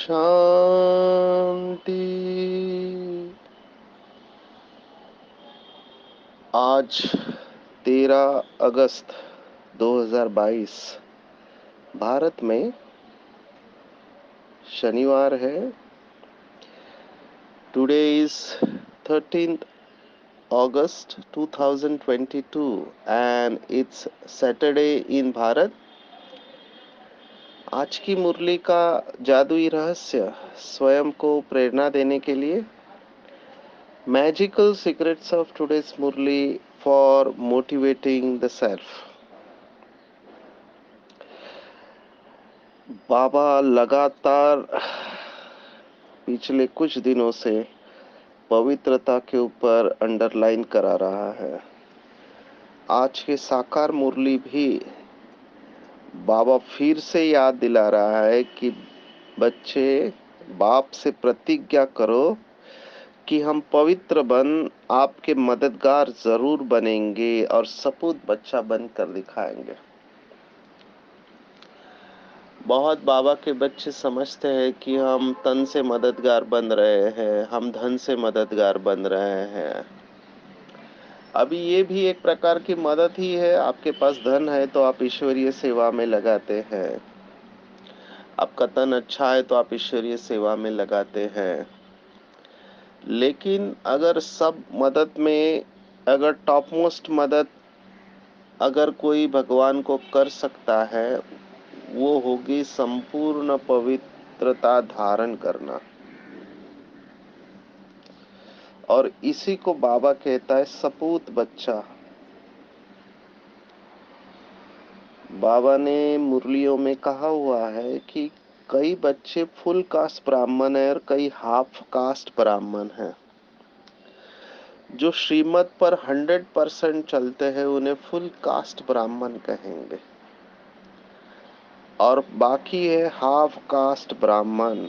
शांति। आज 13 अगस्त 2022 भारत में शनिवार है। Today is 13th August 2022 and it's Saturday in Bharat. आज की मुरली का जादुई रहस्य स्वयं को प्रेरणा देने के लिए magical secrets of today's Murli for motivating the self. बाबा लगातार पिछले कुछ दिनों से पवित्रता के ऊपर अंडरलाइन करा रहा है। आज के साकार मुरली भी बाबा फिर से याद दिला रहा है कि बच्चे, बाप से प्रतिज्ञा करो कि हम पवित्र बन आपके मददगार जरूर बनेंगे और सपूत बच्चा बनकर दिखाएंगे। बहुत बाबा के बच्चे समझते हैं कि हम तन से मददगार बन रहे हैं, हम धन से मददगार बन रहे हैं। अभी ये भी एक प्रकार की मदद ही है। आपके पास धन है तो आप ईश्वरीय सेवा में लगाते हैं, आपका तन अच्छा है तो आप ईश्वरीय सेवा में लगाते हैं। लेकिन अगर सब मदद में अगर टॉप मोस्ट मदद अगर कोई भगवान को कर सकता है, वो होगी संपूर्ण पवित्रता धारण करना। और इसी को बाबा कहता है सपूत बच्चा। बाबा ने मुरलियों में कहा हुआ है कि कई बच्चे फुल कास्ट ब्राह्मण है और कई हाफ कास्ट ब्राह्मण हैं। जो श्रीमत पर 100% चलते हैं उन्हें फुल कास्ट ब्राह्मण कहेंगे, और बाकी है हाफ कास्ट ब्राह्मण।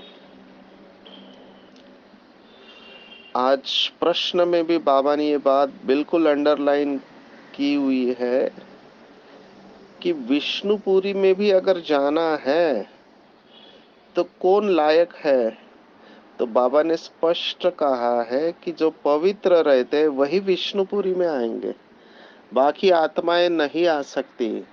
आज प्रश्न में भी बाबा ने ये बात बिल्कुल अंडरलाइन की हुई है कि विष्णुपुरी में भी अगर जाना है तो कौन लायक है। तो बाबा ने स्पष्ट कहा है कि जो पवित्र रहते हैं वही विष्णुपुरी में आएंगे, बाकी आत्माएं नहीं आ सकती।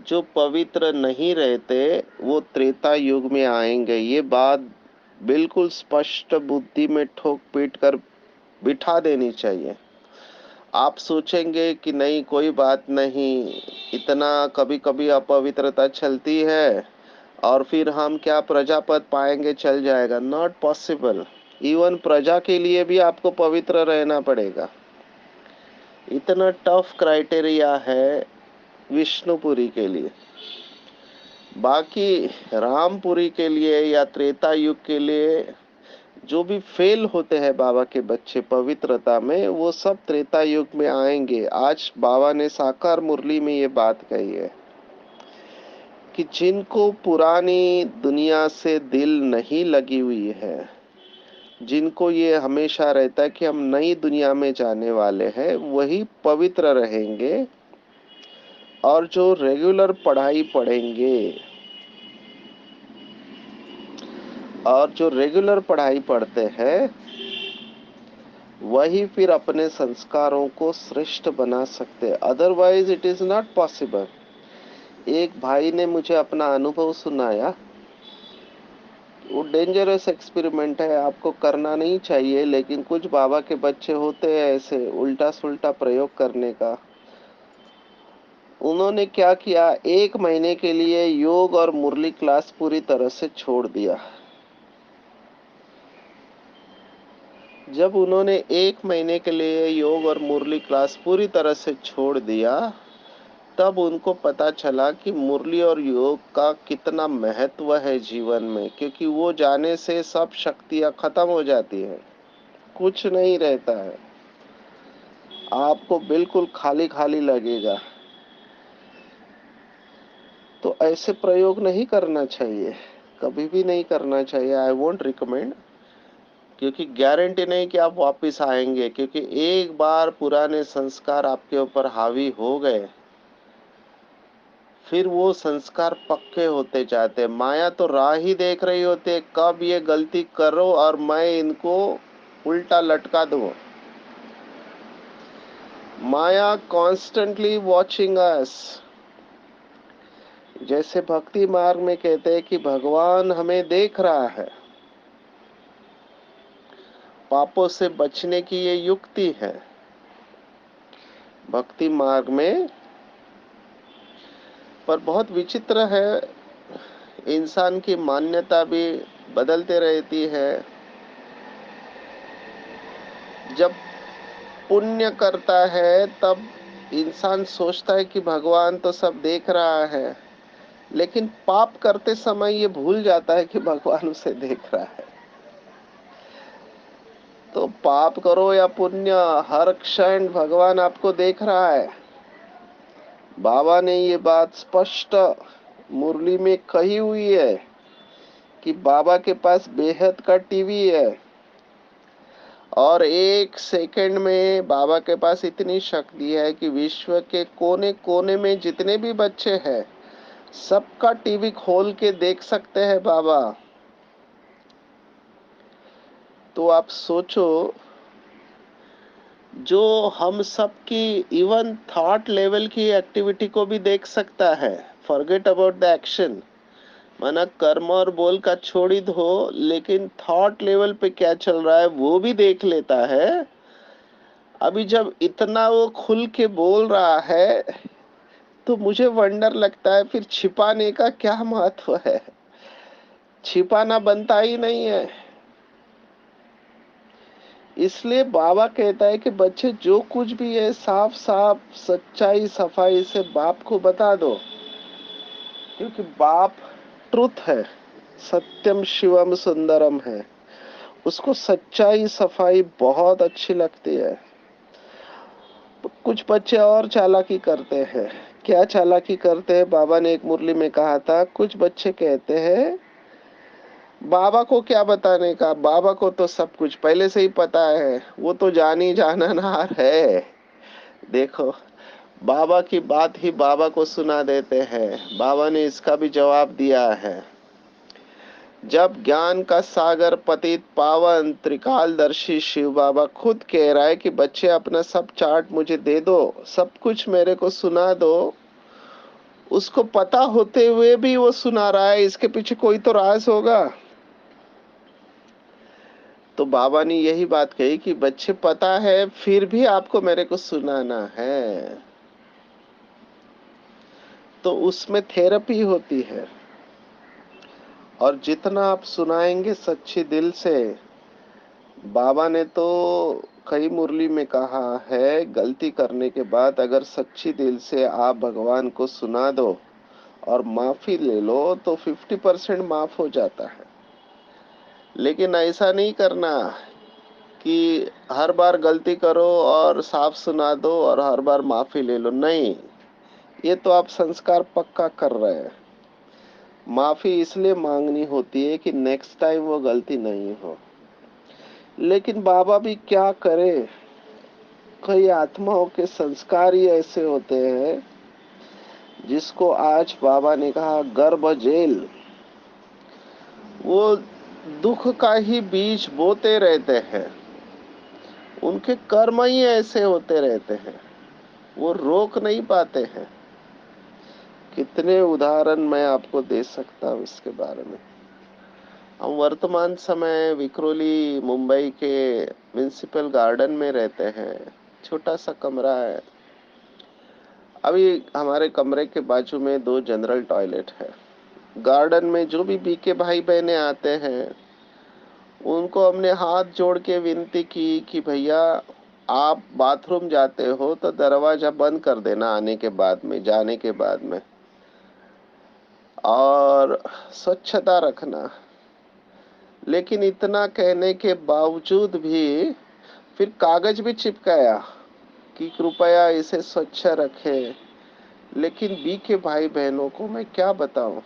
जो पवित्र नहीं रहते वो त्रेता युग में आएंगे। ये बात बिल्कुल स्पष्ट बुद्धि में ठोक पीट कर बिठा देनी चाहिए। आप सोचेंगे कि नहीं कोई बात नहीं, इतना कभी कभी अपवित्रता चलती है और फिर हम क्या प्रजापद पाएंगे, चल जाएगा। Not possible. इवन प्रजा के लिए भी आपको पवित्र रहना पड़ेगा। इतना टफ क्राइटेरिया है विष्णुपुरी के लिए। बाकी रामपुरी के लिए या त्रेता युग के लिए जो भी फेल होते हैं बाबा के बच्चे पवित्रता में, वो सब त्रेता युग में आएंगे। आज बाबा ने साकार मुरली में ये बात कही है कि जिनको पुरानी दुनिया से दिल नहीं लगी हुई है, जिनको ये हमेशा रहता है कि हम नई दुनिया में जाने वाले हैं, वही पवित्र रहेंगे। और जो रेगुलर पढ़ाई पढ़ेंगे और जो रेगुलर पढ़ाई पढ़ते हैं वही फिर अपने संस्कारों को श्रेष्ठ बना सकते। Otherwise it is not possible. एक भाई ने मुझे अपना अनुभव सुनाया। वो डेंजरस एक्सपेरिमेंट है, आपको करना नहीं चाहिए, लेकिन कुछ बाबा के बच्चे होते हैं ऐसे उल्टा सुल्टा प्रयोग करने का। उन्होंने क्या किया, 1 महीने के लिए योग और मुरली क्लास पूरी तरह से छोड़ दिया। जब उन्होंने 1 महीने के लिए योग और मुरली क्लास पूरी तरह से छोड़ दिया तब उनको पता चला कि मुरली और योग का कितना महत्व है जीवन में, क्योंकि वो जाने से सब शक्तियां खत्म हो जाती है, कुछ नहीं रहता है, आपको बिल्कुल खाली खाली लगेगा। तो ऐसे प्रयोग नहीं करना चाहिए, कभी भी नहीं करना चाहिए। आई वोंट रिकमेंड, क्योंकि गारंटी नहीं कि आप वापस आएंगे, क्योंकि एक बार पुराने संस्कार आपके ऊपर हावी हो गए, फिर वो संस्कार पक्के होते जाते हैं। माया तो राह ही देख रही होती है, कब ये गलती करो और मैं इनको उल्टा लटका दूं। माया कॉन्स्टेंटली वॉचिंग अस। जैसे भक्ति मार्ग में कहते हैं कि भगवान हमें देख रहा है। पापों से बचने की ये युक्ति है भक्ति मार्ग में। पर बहुत विचित्र है, इंसान की मान्यता भी बदलते रहती है। जब पुण्य करता है तब इंसान सोचता है कि भगवान तो सब देख रहा है, लेकिन पाप करते समय ये भूल जाता है कि भगवान उसे देख रहा है। तो पाप करो या पुण्य, हर क्षण भगवान आपको देख रहा है। बाबा ने ये बात स्पष्ट मुरली में कही हुई है कि बाबा के पास बेहद का टीवी है, और एक सेकंड में बाबा के पास इतनी शक्ति है कि विश्व के कोने कोने में जितने भी बच्चे हैं सबका टीवी खोल के देख सकते हैं बाबा। तो आप सोचो, जो हम सबकी इवन थॉट लेवल की एक्टिविटी को भी देख सकता है, फॉरगेट अबाउट द एक्शन, माना कर्म और बोल का छोड़ ही दो, लेकिन थॉट लेवल पे क्या चल रहा है वो भी देख लेता है। अभी जब इतना वो खुल के बोल रहा है तो मुझे वंडर लगता है फिर छिपाने का क्या महत्व है। छिपाना बनता ही नहीं है। इसलिए बाबा कहता है कि बच्चे जो कुछ भी है साफ साफ सच्चाई सफाई से बाप को बता दो, क्योंकि बाप ट्रुथ है, सत्यम शिवम सुंदरम है। उसको सच्चाई सफाई बहुत अच्छी लगती है। कुछ बच्चे और चालाकी करते हैं। क्या चालाकी करते हैं? बाबा ने एक मुरली में कहा था, कुछ बच्चे कहते हैं बाबा को क्या बताने का, बाबा को तो सब कुछ पहले से ही पता है, वो तो जानी जाननहार है। देखो, बाबा की बात ही बाबा को सुना देते हैं। बाबा ने इसका भी जवाब दिया है। जब ज्ञान का सागर पतित पावन त्रिकालदर्शी शिव बाबा खुद कह रहा है कि बच्चे अपना सब चार्ट मुझे दे दो, सब कुछ मेरे को सुना दो, उसको पता होते हुए भी वो सुना रहा है, इसके पीछे कोई तो राज होगा। तो बाबा ने यही बात कही कि बच्चे पता है फिर भी आपको मेरे को सुनाना है। तो उसमें थेरेपी होती है, और जितना आप सुनाएंगे सच्चे दिल से। बाबा ने तो कई मुरली में कहा है, गलती करने के बाद अगर सच्ची दिल से आप भगवान को सुना दो और माफी ले लो तो 50% माफ हो जाता है। लेकिन ऐसा नहीं करना कि हर बार गलती करो और साफ सुना दो और हर बार माफी ले लो। नहीं, ये तो आप संस्कार पक्का कर रहे हैं। माफी इसलिए मांगनी होती है कि नेक्स्ट टाइम वो गलती नहीं हो। लेकिन बाबा भी क्या करे, कई आत्माओं के संस्कार ही ऐसे होते हैं जिसको आज बाबा ने कहा गर्भ जेल। वो दुख का ही बीज बोते रहते हैं, उनके कर्म ही ऐसे होते रहते हैं, वो रोक नहीं पाते हैं। कितने उदाहरण मैं आपको दे सकता हूँ इसके बारे में। हम वर्तमान समय विक्रोली मुंबई के म्युनिसिपल गार्डन में रहते हैं। छोटा सा कमरा है। अभी हमारे कमरे के बाजू में 2 जनरल टॉयलेट है। गार्डन में जो भी बीके भाई बहने आते हैं उनको हमने हाथ जोड़ के विनती की कि भैया आप बाथरूम जाते हो तो दरवाजा बंद कर देना आने के बाद में, जाने के बाद में, और स्वच्छता रखना। लेकिन इतना कहने के बावजूद भी फिर कागज भी चिपकाया कि कृपया इसे स्वच्छ रखें। लेकिन बी के भाई बहनों को मैं क्या बताऊं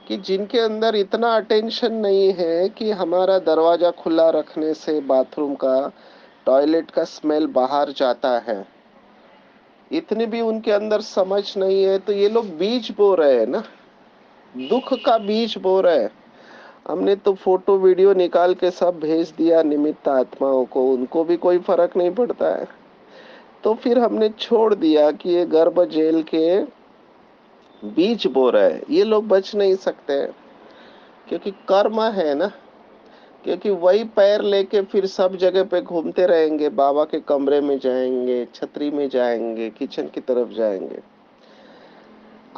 कि जिनके अंदर इतना अटेंशन नहीं है कि हमारा दरवाजा खुला रखने से बाथरूम का, टॉयलेट का स्मेल बाहर जाता है, इतनी भी उनके अंदर समझ नहीं है, तो ये लोग बीज बो रहे हैं ना, दुख का बीज बो रहे हैं। हमने तो फोटो वीडियो निकाल के सब भेज दिया निमित्त आत्माओं को, उनको भी कोई फर्क नहीं पड़ता है। तो फिर हमने छोड़ दिया कि ये गर्भ जेल के बीज बो रहे हैं, ये लोग बच नहीं सकते, क्योंकि कर्म है ना। क्योंकि वही पैर लेके फिर सब जगह पे घूमते रहेंगे, बाबा के कमरे में जाएंगे, छतरी में जाएंगे, किचन की तरफ जाएंगे।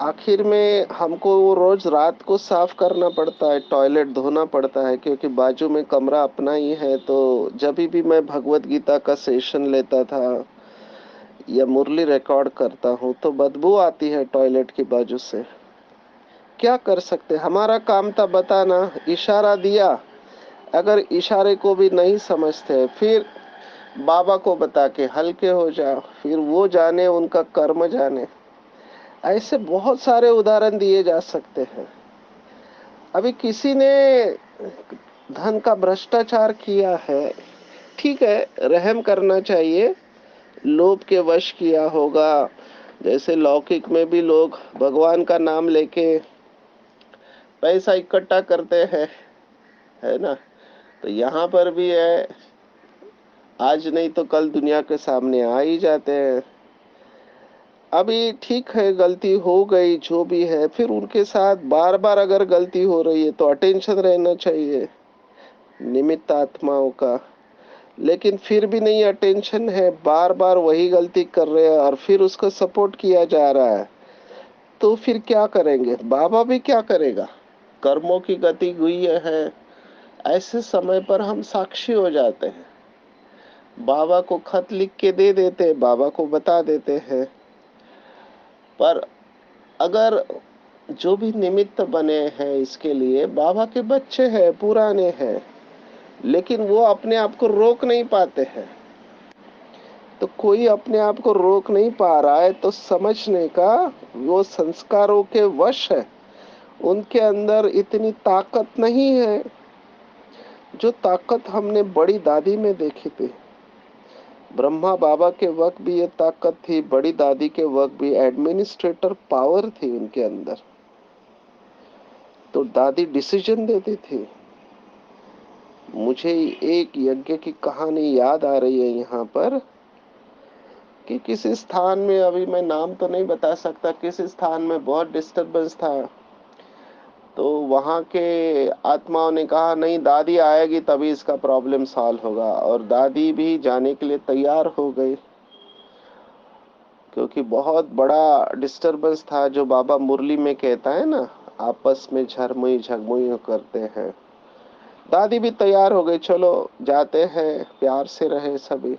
आखिर में हमको वो रोज रात को साफ करना पड़ता है, टॉयलेट धोना पड़ता है, क्योंकि बाजू में कमरा अपना ही है। तो जब भी मैं भगवत गीता का सेशन लेता था या मुरली रिकॉर्ड करता हूँ तो बदबू आती है टॉयलेट की बाजू से। क्या कर सकते, हमारा काम था बताना, इशारा दिया। अगर इशारे को भी नहीं समझते फिर बाबा को बता के हल्के हो जाओ, फिर वो जाने, उनका कर्म जाने। ऐसे बहुत सारे उदाहरण दिए जा सकते हैं। अभी किसी ने धन का भ्रष्टाचार किया है, ठीक है, रहम करना चाहिए। लोभ के वश किया होगा, जैसे लौकिक में भी लोग भगवान का नाम लेके पैसा इकट्ठा करते हैं, है ना। तो यहाँ पर भी है, आज नहीं तो कल दुनिया के सामने आ ही जाते हैं। अभी ठीक है, गलती हो गई जो भी है, फिर उनके साथ बार बार अगर गलती हो रही है तो अटेंशन रहना चाहिए निमित्त आत्माओं का। लेकिन फिर भी नहीं अटेंशन है, बार बार वही गलती कर रहे हैं और फिर उसको सपोर्ट किया जा रहा है, तो फिर क्या करेंगे, बाबा भी क्या करेगा। कर्मों की गति हुई है। ऐसे समय पर हम साक्षी हो जाते हैं, बाबा को खत लिख के दे देते हैं, बाबा को बता देते हैं। पर अगर जो भी निमित्त बने हैं इसके लिए बाबा के बच्चे हैं, पुराने हैं, लेकिन वो अपने आप को रोक नहीं पाते हैं। तो कोई अपने आप को रोक नहीं पा रहा है तो समझने का, वो संस्कारों के वश है, उनके अंदर इतनी ताकत नहीं है जो ताकत हमने बड़ी दादी में देखी थी। ब्रह्मा बाबा के वक्त भी ये ताकत थी, बड़ी दादी के वक्त भी एडमिनिस्ट्रेटर पावर थी उनके अंदर। तो दादी डिसीजन देती थी। मुझे एक यज्ञ की कहानी याद आ रही है यहाँ पर कि किसी स्थान में, अभी मैं नाम तो नहीं बता सकता, किसी स्थान में बहुत डिस्टरबेंस था। तो वहां के आत्माओं ने कहा नहीं, दादी आएगी तभी इसका प्रॉब्लम सॉल्व होगा, और दादी भी जाने के लिए तैयार हो गई, क्योंकि बहुत बड़ा डिस्टरबेंस था, जो बाबा मुरली में कहता है ना, आपस में झरमुई झगमुई करते हैं। दादी भी तैयार हो गई, चलो जाते हैं, प्यार से रहे सभी।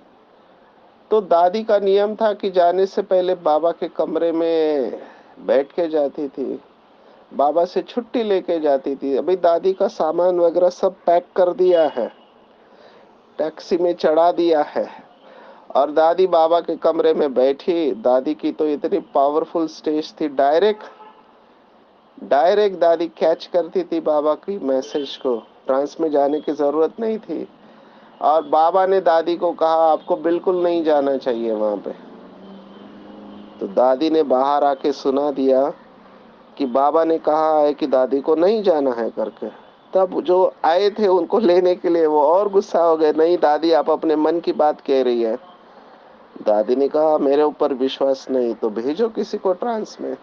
तो दादी का नियम था कि जाने से पहले बाबा के कमरे में बैठ के जाती थी, बाबा से छुट्टी लेके जाती थी। अभी दादी का सामान वगैरह सब पैक कर दिया है, टैक्सी में चढ़ा दिया है, और दादी बाबा के कमरे में बैठी। दादी की तो इतनी पावरफुल स्टेज थी, डायरेक्ट डायरेक्ट दादी कैच करती थी बाबा की मैसेज को, ट्रांस में जाने की जरूरत नहीं थी। और बाबा ने दादी को कहा आपको बिल्कुल नहीं जाना चाहिए वहां पे। तो दादी ने बाहर आके सुना दिया कि बाबा ने कहा है कि दादी को नहीं जाना है करके। तब जो आए थे उनको लेने के लिए वो और गुस्सा हो गए, नहीं दादी आप अपने मन की बात कह रही है। दादी ने कहा मेरे ऊपर विश्वास नहीं तो भेजो किसी को ट्रांस में।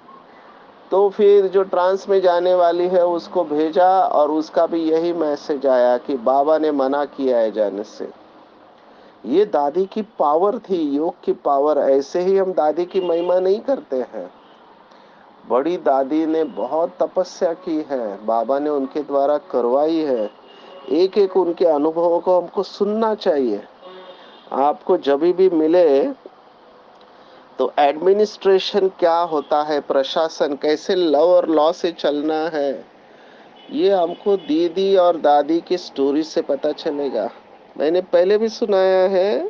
तो फिर जो ट्रांस में जाने वाली है उसको भेजा, और उसका भी यही मैसेज आया कि बाबा ने मना किया है जाने से। ये दादी की पावर थी, योग की पावर। ऐसे ही हम दादी की महिमा नहीं करते हैं। बड़ी दादी ने बहुत तपस्या की है, बाबा ने उनके द्वारा करवाई है। एक एक उनके अनुभवों को हमको सुनना चाहिए। आपको जब भी मिले तो एडमिनिस्ट्रेशन क्या होता है, प्रशासन कैसे, लव और लॉ से चलना है, ये हमको दीदी और दादी की स्टोरी से पता चलेगा। मैंने पहले भी सुनाया है,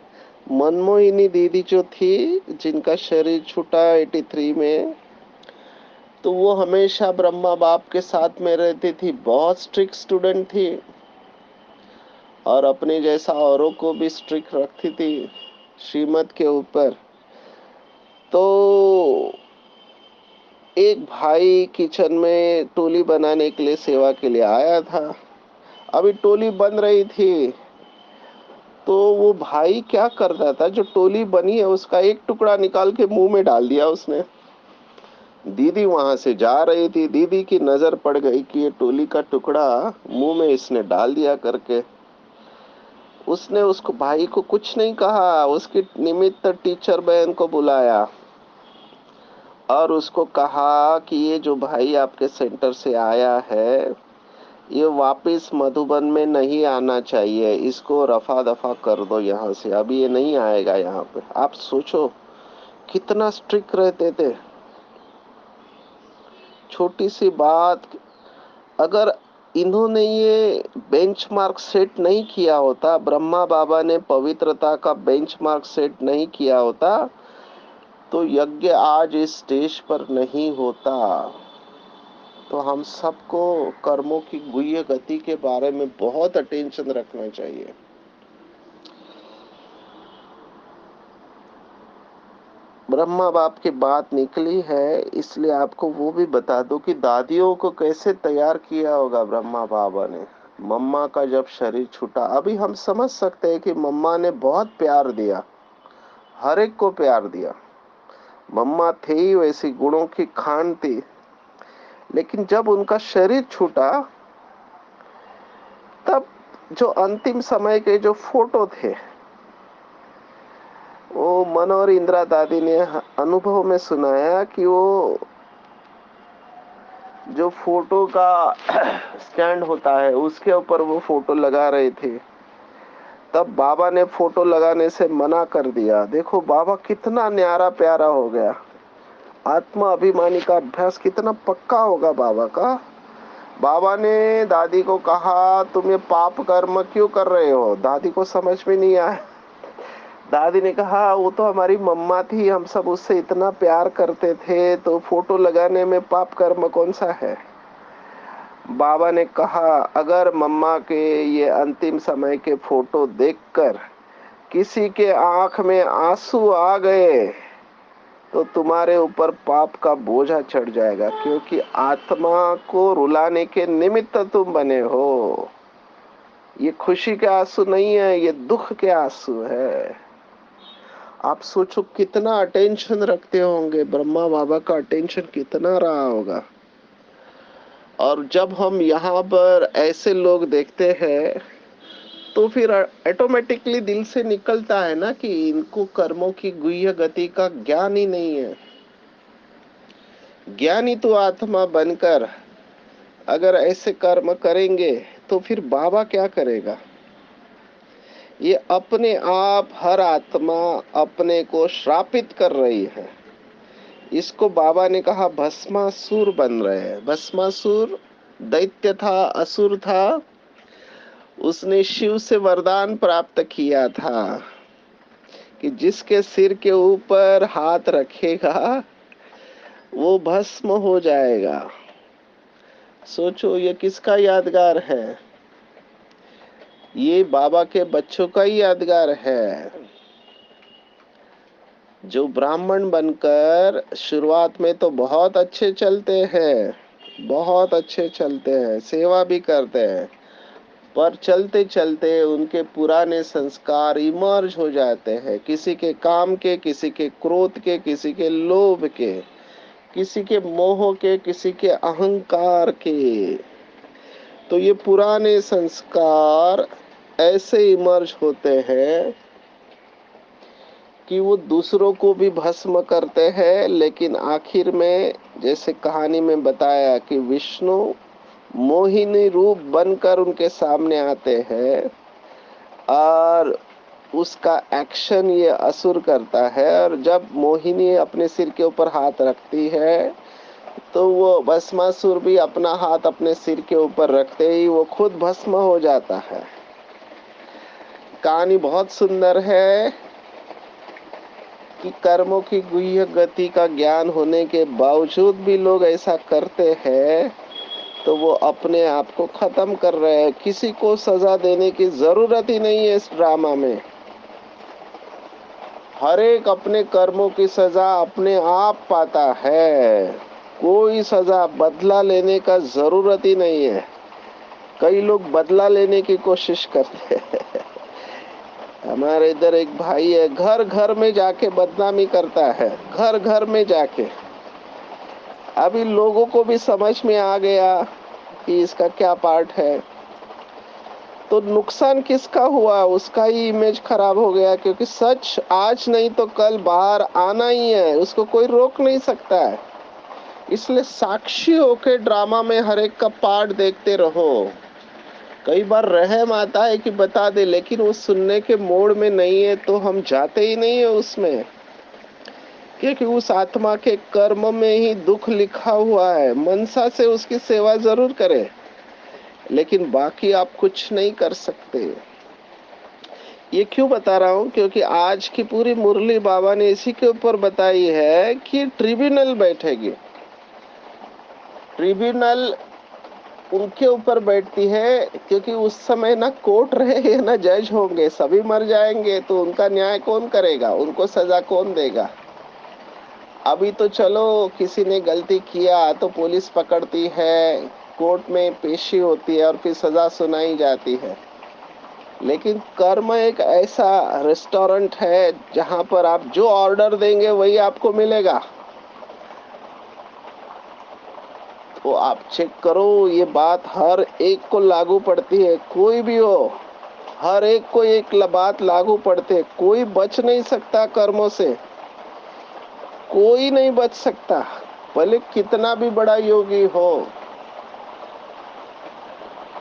मनमोहिनी दीदी जो थी, जिनका शरीर छूटा 83 में, तो वो हमेशा ब्रह्मा बाप के साथ में रहती थी, बहुत स्ट्रिक्ट स्टूडेंट थी और अपने जैसा औरों को भी स्ट्रिक्ट रखती थी श्रीमत के ऊपर। तो एक भाई किचन में टोली बनाने के लिए, सेवा के लिए आया था। अभी टोली बन रही थी, तो वो भाई क्या करता था, जो टोली बनी है उसका एक टुकड़ा निकाल के मुंह में डाल दिया उसने। दीदी वहां से जा रही थी, दीदी की नजर पड़ गई कि ये टोली का टुकड़ा मुंह में इसने डाल दिया करके। उसने उसको भाई को कुछ नहीं कहा, उसकी निमित्त टीचर बहन को बुलाया और उसको कहा कि ये जो भाई आपके सेंटर से आया है, ये वापस मधुबन में नहीं आना चाहिए, इसको रफा दफा कर दो यहाँ से, अभी ये नहीं आएगा यहाँ पे। आप सोचो कितना स्ट्रिक्ट रहते थे। छोटी सी बात, अगर इन्होंने ये बेंचमार्क सेट नहीं किया होता, ब्रह्मा बाबा ने पवित्रता का बेंचमार्क सेट नहीं किया होता, तो यज्ञ आज इस स्टेज पर नहीं होता। तो हम सबको कर्मों की गुह्य गति के बारे में बहुत अटेंशन रखना चाहिए। ब्रह्मा बाप की बात निकली है, इसलिए आपको वो भी बता दो कि दादियों को कैसे तैयार किया होगा ब्रह्मा बाबा ने। मम्मा का जब शरीर छूटा, अभी हम समझ सकते हैं कि मम्मा ने बहुत प्यार दिया, हर एक को प्यार दिया। मम्मा थे ही वैसी, गुणों की खान थी। लेकिन जब उनका शरीर छूटा, तब जो अंतिम समय के जो फोटो थे, वो मन और इंदिरा दादी ने अनुभव में सुनाया कि वो जो फोटो का स्टैंड होता है, उसके ऊपर वो फोटो लगा रहे थे। तब बाबा ने फोटो लगाने से मना कर दिया। देखो बाबा कितना न्यारा प्यारा हो गया। आत्मा अभिमानी का अभ्यास कितना पक्का होगा बाबा का। बाबा ने दादी को कहा, तुम ये पाप कर्म क्यों कर रहे हो? दादी को समझ में नहीं आया। दादी ने कहा, वो तो हमारी मम्मा थी, हम सब उससे इतना प्यार करते थे, तो फोटो लगाने में पाप कर्म कौन सा है? बाबा ने कहा, अगर मम्मा के ये अंतिम समय के फोटो देखकर किसी के आंख में आंसू आ गए, तो तुम्हारे ऊपर पाप का बोझा चढ़ जाएगा, क्योंकि आत्मा को रुलाने के निमित्त तुम बने हो। ये खुशी के आंसू नहीं है, ये दुख के आंसू है। आप सोचो कितना अटेंशन रखते होंगे, ब्रह्मा बाबा का अटेंशन कितना रहा होगा। और जब हम यहाँ पर ऐसे लोग देखते हैं, तो फिर ऑटोमेटिकली दिल से निकलता है ना कि इनको कर्मों की गुह्य गति का ज्ञान ही नहीं है। ज्ञानी तो आत्मा बनकर अगर ऐसे कर्म करेंगे, तो फिर बाबा क्या करेगा? ये अपने आप हर आत्मा अपने को श्रापित कर रही है। इसको बाबा ने कहा भस्मासुर बन रहे हैं। भस्मासुर दैत्य था, असुर था, उसने शिव से वरदान प्राप्त किया था कि जिसके सिर के ऊपर हाथ रखेगा वो भस्म हो जाएगा। सोचो ये किसका यादगार है? ये बाबा के बच्चों का ही यादगार है, जो ब्राह्मण बनकर शुरुआत में तो बहुत अच्छे चलते हैं, बहुत अच्छे चलते हैं, सेवा भी करते हैं, पर चलते चलते उनके पुराने संस्कार इमर्ज हो जाते हैं, किसी के काम के, किसी के क्रोध के, किसी के लोभ के, किसी के मोह के, किसी के अहंकार के। तो ये पुराने संस्कार ऐसे इमर्ज होते हैं कि वो दूसरों को भी भस्म करते हैं, लेकिन आखिर में जैसे कहानी में बताया कि विष्णु मोहिनी रूप बनकर उनके सामने आते हैं और उसका एक्शन ये असुर करता है। और जब मोहिनी अपने सिर के ऊपर हाथ रखती है तो वो भस्मासुर भी अपना हाथ अपने सिर के ऊपर रखते ही वो खुद भस्म हो जाता है। कहानी बहुत सुंदर है कि कर्मों की गुह्य गति का ज्ञान होने के बावजूद भी लोग ऐसा करते हैं, तो वो अपने आप को खत्म कर रहे हैं। किसी को सजा देने की जरूरत ही नहीं है इस ड्रामा में। हर एक अपने कर्मों की सजा अपने आप पाता है। कोई सजा बदला लेने का जरूरत ही नहीं है। कई लोग बदला लेने की कोशिश करते हैं। हमारे इधर एक भाई है, घर घर में जाके बदनामी करता है, घर घर में जाके। अभी लोगों को भी समझ में आ गया कि इसका क्या पार्ट है। तो नुकसान किसका हुआ? उसका ही इमेज खराब हो गया, क्योंकि सच आज नहीं तो कल बाहर आना ही है, उसको कोई रोक नहीं सकता है। इसलिए साक्षी होके ड्रामा में हर एक का पार्ट देखते रहो। कई बार रहम आता है कि बता दे, लेकिन वो सुनने के मोड में नहीं है तो हम जाते ही नहीं है उसमें, क्योंकि उस आत्मा के कर्म में ही दुख लिखा हुआ है। मनसा से उसकी सेवा जरूर करें, लेकिन बाकी आप कुछ नहीं कर सकते। ये क्यों बता रहा हूँ? क्योंकि आज की पूरी मुरली बाबा ने इसी के ऊपर बताई है कि ट्रिब्यूनल बैठेगी। ट्रिब्यूनल उनके ऊपर बैठती है, क्योंकि उस समय ना कोर्ट रहे ना जज होंगे, सभी मर जाएंगे, तो उनका न्याय कौन करेगा? उनको सजा कौन देगा? अभी तो चलो किसी ने गलती किया तो पुलिस पकड़ती है, कोर्ट में पेशी होती है और फिर सजा सुनाई जाती है। लेकिन कर्म एक ऐसा रेस्टोरेंट है जहां पर आप जो ऑर्डर देंगे वही आपको मिलेगा। तो आप चेक करो, ये बात हर एक को लागू पड़ती है, कोई भी हो, हर एक को एक बात लागू पड़ती है। कोई बच नहीं सकता कर्मों से, कोई नहीं बच सकता, भले कितना भी बड़ा योगी हो।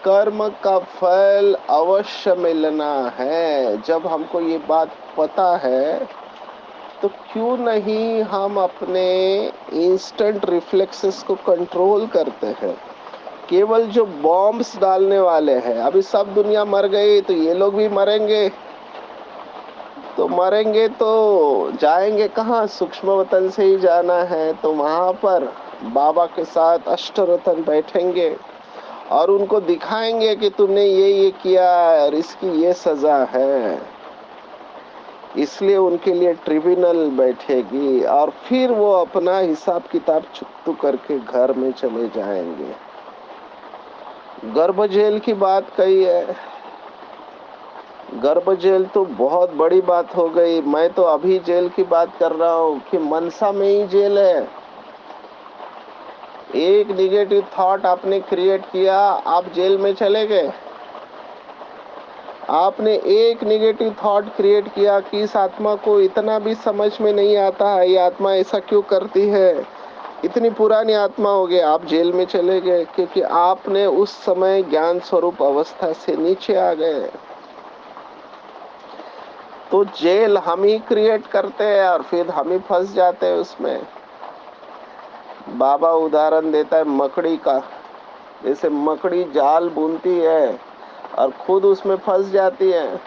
कर्म का फल अवश्य मिलना है। जब हमको ये बात पता है तो क्यों नहीं हम अपने इंस्टेंट रिफ्लेक्सेस को कंट्रोल करते हैं। केवल जो बॉम्ब्स डालने वाले हैं, अभी सब दुनिया मर गई तो ये लोग भी मरेंगे। तो मरेंगे तो जाएंगे कहाँ? सूक्ष्म वतन से ही जाना है, तो वहां पर बाबा के साथ अष्टरतन बैठेंगे और उनको दिखाएंगे कि तुमने ये किया और इसकी ये सजा है। इसलिए उनके लिए ट्रिब्यूनल बैठेगी और फिर वो अपना हिसाब किताब चुकतू करके घर में चले जाएंगे। गर्भ जेल की बात कही है। गर्भ जेल तो बहुत बड़ी बात हो गई। मैं तो अभी जेल की बात कर रहा हूँ कि मनसा में ही जेल है। एक निगेटिव थॉट आपने क्रिएट किया, आप जेल में चले गए। आपने एक निगेटिव थॉट क्रिएट किया कि इस आत्मा को इतना भी समझ में नहीं आता है, ये आत्मा ऐसा क्यों करती है, इतनी पुरानी आत्मा हो गई, आप जेल में चले गए, क्योंकि आपने उस समय ज्ञान स्वरूप अवस्था से नीचे आ गए। तो जेल हम ही क्रिएट करते हैं और फिर हम ही फंस जाते हैं उसमें। बाबा उदाहरण देता है मकड़ी का। जैसे मकड़ी जाल बुनती है और खुद उसमें फंस जाती है।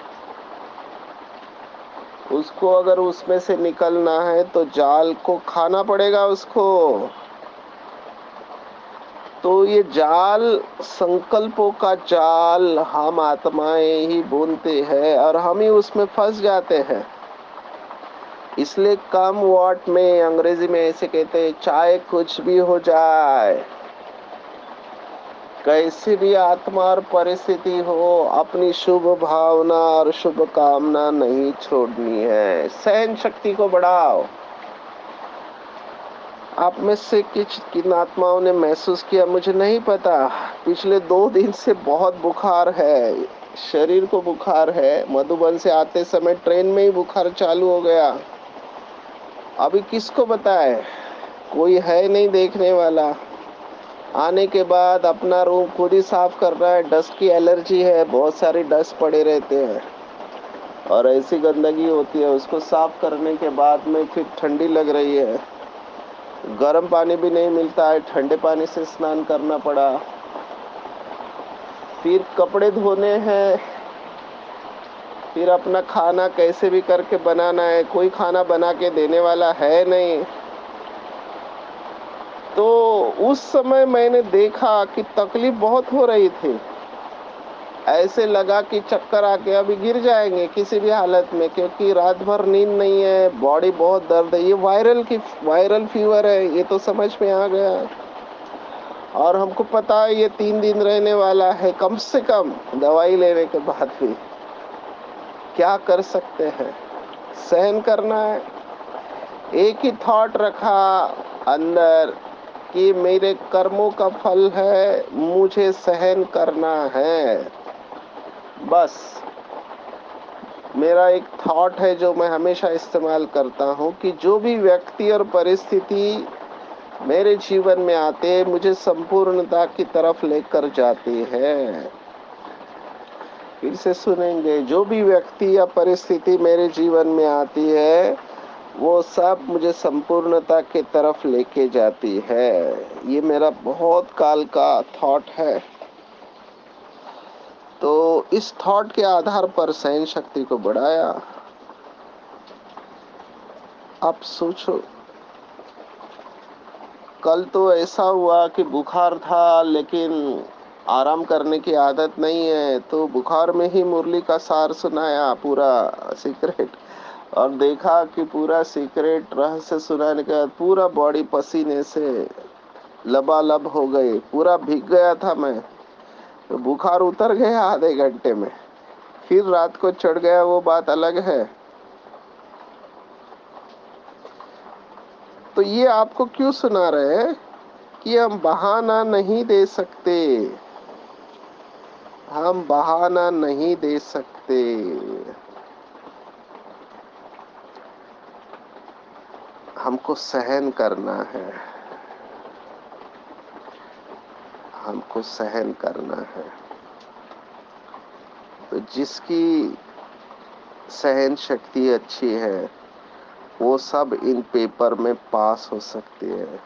उसको अगर उसमें से निकलना है तो जाल को खाना पड़ेगा उसको। तो ये जाल, संकल्पों का जाल हम आत्माएं ही बुनते हैं और हम ही उसमें फंस जाते हैं। इसलिए कम वॉट में अंग्रेजी में ऐसे कहते हैं, चाहे कुछ भी हो जाए, कैसी भी आत्मा और परिस्थिति हो, अपनी शुभ भावना और शुभ कामना नहीं छोड़नी है। सहन शक्ति को बढ़ाओ। आप में से किन आत्माओं ने महसूस किया मुझे नहीं पता, पिछले 2 दिन से बहुत बुखार है, शरीर को बुखार है। मधुबन से आते समय ट्रेन में ही बुखार चालू हो गया। अभी किसको बताए? कोई है नहीं देखने वाला। आने के बाद अपना रूम खुद ही साफ कर रहा है। डस्ट की एलर्जी है, बहुत सारी डस्ट पड़े रहते हैं। और ऐसी गंदगी होती है, उसको साफ करने के बाद में फिर ठंडी लग रही है, गर्म पानी भी नहीं मिलता है, ठंडे पानी से स्नान करना पड़ा। फिर कपड़े धोने हैं, फिर अपना खाना कैसे भी करके बनाना है, कोई खाना बना के देने वाला है नहीं। तो उस समय मैंने देखा कि तकलीफ बहुत हो रही थी। ऐसे लगा कि चक्कर आके अभी गिर जाएंगे किसी भी हालत में, क्योंकि रात भर नींद नहीं है, बॉडी बहुत दर्द है। ये वायरल फीवर है, ये तो समझ में आ गया। और हमको पता है ये 3 दिन रहने वाला है कम से कम, दवाई लेने के बाद भी। क्या कर सकते हैं, सहन करना है। एक ही थॉट रखा अंदर कि मेरे कर्मों का फल है, मुझे सहन करना है। बस मेरा एक थॉट है जो मैं हमेशा इस्तेमाल करता हूँ कि जो भी व्यक्ति और परिस्थिति मेरे जीवन में आते हैं, मुझे संपूर्णता की तरफ लेकर जाती है। फिर से सुनेंगे, जो भी व्यक्ति या परिस्थिति मेरे जीवन में आती है, वो सब मुझे संपूर्णता की तरफ लेके जाती है। ये मेरा बहुत काल का थॉट है। तो इस थॉट के आधार पर सहन शक्ति को बढ़ाया। आप सोचो, कल तो ऐसा हुआ कि बुखार था, लेकिन आराम करने की आदत नहीं है, तो बुखार में ही मुरली का सार सुनाया, पूरा सीक्रेट। और देखा कि पूरा सीक्रेट रहस्य सुनाने के बाद पूरा बॉडी पसीने से लबालब हो गई, पूरा भीग गया था मैं। तो बुखार उतर गया आधे घंटे में। फिर रात को चढ़ गया, वो बात अलग है। तो ये आपको क्यों सुना रहे हैं कि हम बहाना नहीं दे सकते, हम बहाना नहीं दे सकते। हमको सहन करना है, हमको सहन करना है। तो जिसकी सहन शक्ति अच्छी है, वो सब इन पेपर में पास हो सकती है।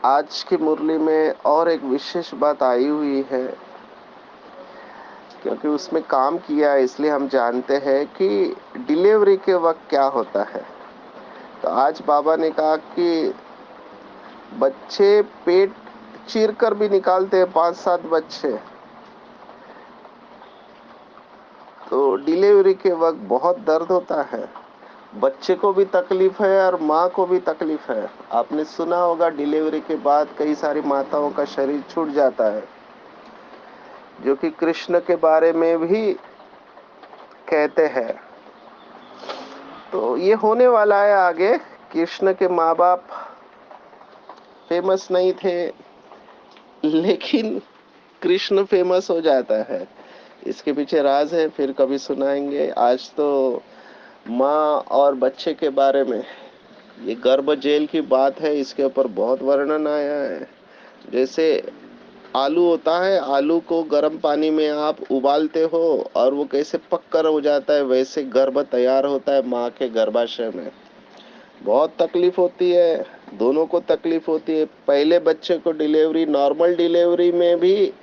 आज की मुरली में और एक विशेष बात आई हुई है, क्योंकि उसमें काम किया है इसलिए हम जानते हैं कि डिलीवरी के वक्त क्या होता है। तो आज बाबा ने कहा कि बच्चे पेट चीर कर भी निकालते हैं, 5-7 बच्चे। तो डिलीवरी के वक्त बहुत दर्द होता है, बच्चे को भी तकलीफ है और माँ को भी तकलीफ है। आपने सुना होगा डिलीवरी के बाद कई सारी माताओं का शरीर छूट जाता है, जो कि कृष्ण के बारे में भी कहते हैं। तो ये होने वाला है आगे। कृष्ण के माँ बाप फेमस नहीं थे, लेकिन कृष्ण फेमस हो जाता है। इसके पीछे राज है, फिर कभी सुनाएंगे। आज तो माँ और बच्चे के बारे में, ये गर्भ जेल की बात है, इसके ऊपर बहुत वर्णन आया है। जैसे आलू होता है, आलू को गर्म पानी में आप उबालते हो और वो कैसे पककर हो जाता है, वैसे गर्भ तैयार होता है माँ के गर्भाशय में। बहुत तकलीफ होती है, दोनों को तकलीफ होती है। पहले बच्चे को डिलीवरी, नॉर्मल डिलीवरी में भी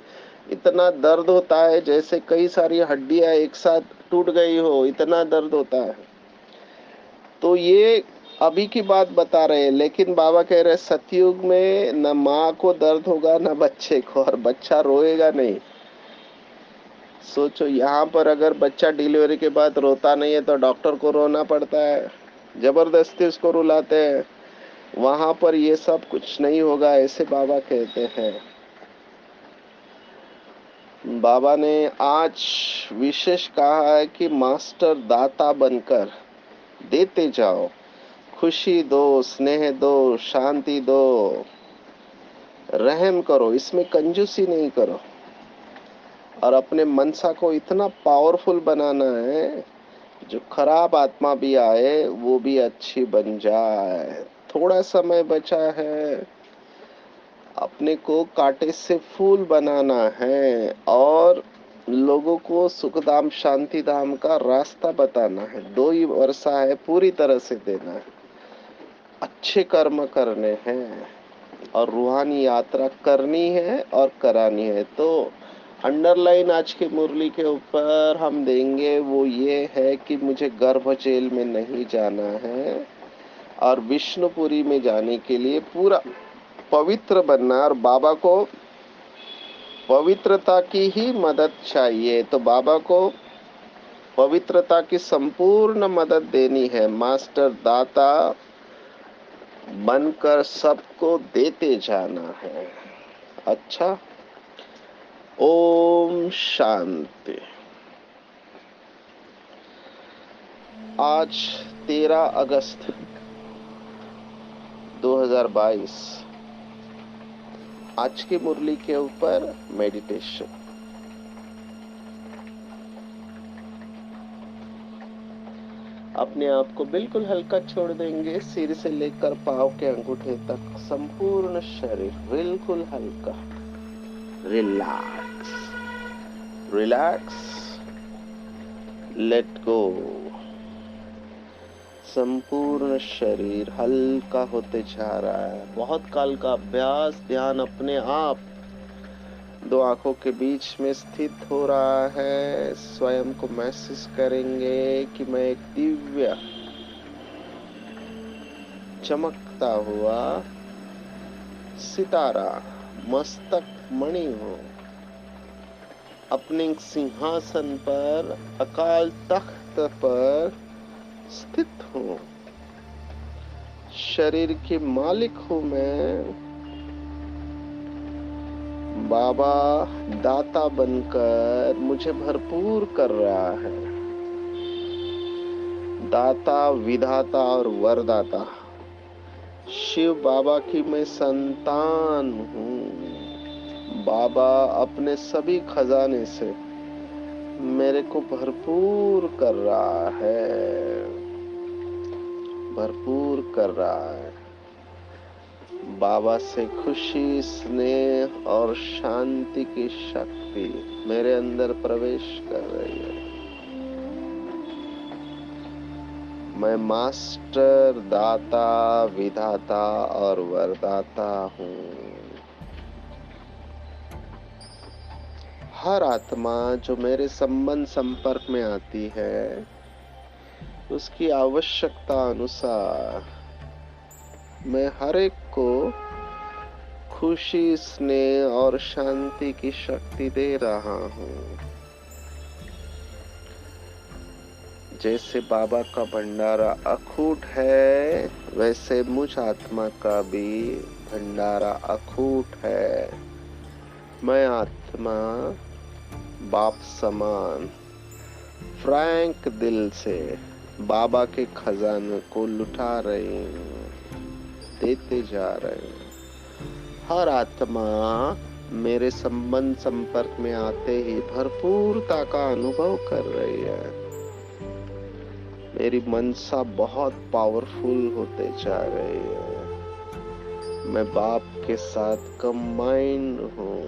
इतना दर्द होता है जैसे कई सारी हड्डियां एक साथ टूट गई हो, इतना दर्द होता है। तो ये अभी की बात बता रहे हैं, लेकिन बाबा कह रहे सतयुग में न माँ को दर्द होगा न बच्चे को, और बच्चा रोएगा नहीं। सोचो, यहाँ पर अगर बच्चा डिलीवरी के बाद रोता नहीं है तो डॉक्टर को रोना पड़ता है, जबरदस्ती उसको रुलाते हैं। वहां पर ये सब कुछ नहीं होगा, ऐसे बाबा कहते हैं। बाबा ने आज विशेष कहा है कि मास्टर दाता बनकर देते जाओ, खुशी दो, स्नेह दो, शांति दो, रहम करो, इसमें कंजूसी नहीं करो। और अपने मनसा को इतना पावरफुल बनाना है, जो खराब आत्मा भी आए वो भी अच्छी बन जाए। थोड़ा समय बचा है, अपने को कांटे से फूल बनाना है और लोगों को सुखधाम शांति धाम का रास्ता बताना है। 2 ही वर्षा है, पूरी तरह से देना है, अच्छे कर्म करने हैं और रूहानी यात्रा करनी है और करानी है। तो अंडरलाइन आज की मुरली के ऊपर हम देंगे वो ये है कि मुझे गर्भ जेल में नहीं जाना है और विष्णुपुरी में जाने के लिए पूरा पवित्र बनना, और बाबा को पवित्रता की ही मदद चाहिए। तो बाबा को पवित्रता की संपूर्ण मदद देनी है, मास्टर दाता बनकर सबको देते जाना है। अच्छा, ओम शांति। आज 13 अगस्त 2022, आज की मुरली के ऊपर मेडिटेशन। अपने आप को बिल्कुल हल्का छोड़ देंगे, सिर से लेकर पांव के अंगूठे तक संपूर्ण शरीर बिल्कुल हल्का। Relax relax, let go. संपूर्ण शरीर हल्का होते जा रहा है। बहुत काल का अभ्यास, ध्यान अपने आप 2 आंखों के बीच में स्थित हो रहा है। स्वयं को महसूस करेंगे कि मैं एक दिव्य चमकता हुआ सितारा मस्तक मणि हूँ। अपने सिंहासन पर, अकाल तख्त पर स्थित हूँ। शरीर की मालिक हूँ मैं। बाबा दाता बनकर मुझे भरपूर कर रहा है। दाता, विधाता और वरदाता शिव बाबा की मैं संतान हूँ। बाबा अपने सभी खजाने से मेरे को भरपूर कर रहा है, भरपूर कर रहा है। बाबा से खुशी, स्नेह और शांति की शक्ति मेरे अंदर प्रवेश कर रही है। मैं मास्टर, दाता, विधाता और वरदाता हूँ। हर आत्मा जो मेरे संबंध संपर्क में आती है, उसकी आवश्यकता अनुसार मैं हर एक को खुशी, स्नेह और शांति की शक्ति दे रहा हूँ। जैसे बाबा का भंडारा अखूट है, वैसे मुझ आत्मा का भी भंडारा अखूट है। मैं आत्मा बाप समान फ्रैंक दिल से बाबा के खजाने को लुटा रही हूँ, देते जा रहे हैं। हर आत्मा मेरे संबंध संपर्क में आते ही भरपूरता का अनुभव कर रही है। मेरी मनसा बहुत पावरफुल होते जा रही है। मैं बाप के साथ कंबाइंड हूँ।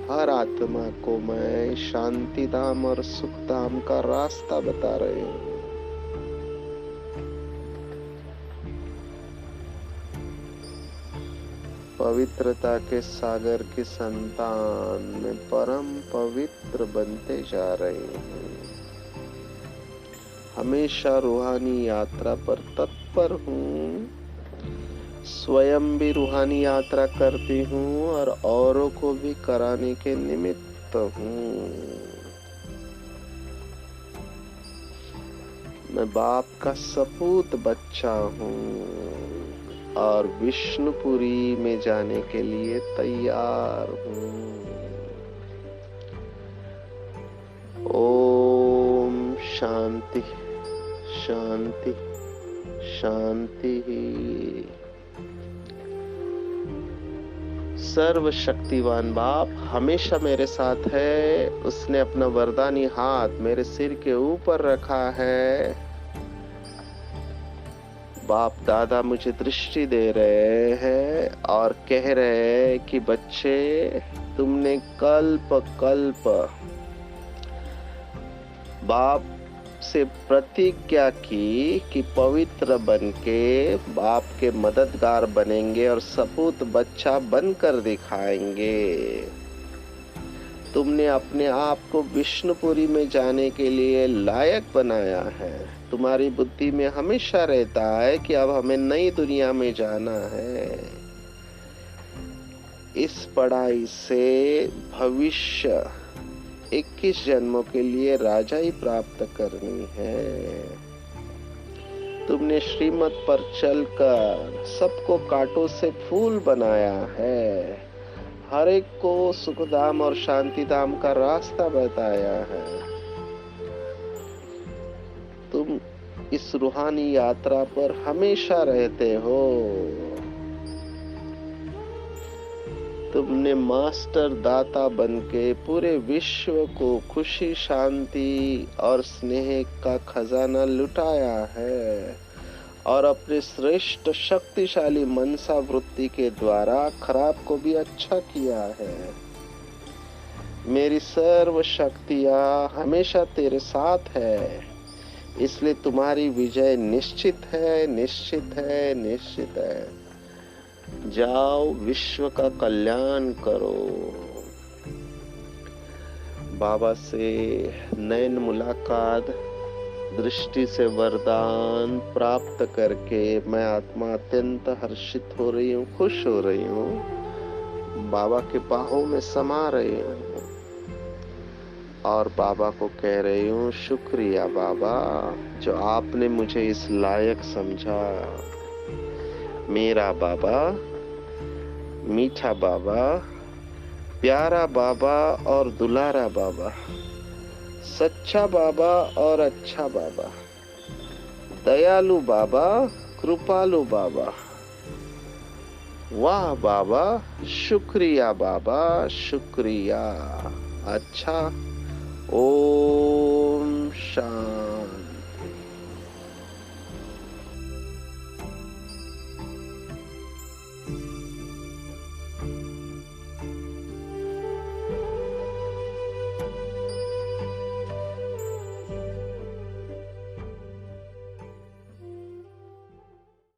हर आत्मा को मैं शांति धाम और सुख धाम का रास्ता बता रही हूँ। पवित्रता के सागर की संतान में परम पवित्र बनते जा रही हूँ। हमेशा रूहानी यात्रा पर तत्पर हूँ। स्वयं भी रूहानी यात्रा करती हूँ और औरों को भी कराने के निमित्त हूँ। मैं बाप का सपूत बच्चा हूँ और विष्णुपुरी में जाने के लिए तैयार हूँ। ओम शांति शांति शांति। सर्वशक्तिवान बाप हमेशा मेरे साथ है। उसने अपना वरदानी हाथ मेरे सिर के ऊपर रखा है। बाप दादा मुझे दृष्टि दे रहे हैं और कह रहे हैं कि बच्चे, तुमने कल्प कल्प बाप से प्रतिज्ञा की कि पवित्र बनके बाप के मददगार बनेंगे और सपूत बच्चा बनकर दिखाएंगे। तुमने अपने आप को विष्णुपुरी में जाने के लिए लायक बनाया है। तुम्हारी बुद्धि में हमेशा रहता है कि अब हमें नई दुनिया में जाना है। इस पढ़ाई से भविष्य 21 जन्मों के लिए राजाई प्राप्त करनी है। तुमने श्रीमत पर चलकर सबको कांटों से फूल बनाया है। हर एक को सुखधाम और शांतिधाम का रास्ता बताया है। तुम इस रूहानी यात्रा पर हमेशा रहते हो। तुमने मास्टर दाता बनके पूरे विश्व को खुशी, शांति और स्नेह का खजाना लुटाया है और अपने श्रेष्ठ शक्तिशाली मनसा वृत्ति के द्वारा खराब को भी अच्छा किया है। मेरी सर्व शक्तियां हमेशा तेरे साथ है, इसलिए तुम्हारी विजय निश्चित है, निश्चित है, निश्चित है। जाओ, विश्व का कल्याण करो। बाबा से नैन मुलाकात, दृष्टि से वरदान प्राप्त करके मैं आत्मा अत्यंत हर्षित हो रही हूँ, खुश हो रही हूँ। बाबा के बाहों में समा रही हूँ और बाबा को कह रही हूँ, शुक्रिया बाबा, जो आपने मुझे इस लायक समझा। मेरा बाबा, मीठा बाबा, प्यारा बाबा और दुलारा बाबा, सच्चा बाबा और अच्छा बाबा, दयालु बाबा, कृपालु बाबा। वाह बाबा, शुक्रिया बाबा, शुक्रिया। अच्छा, ओम शांति।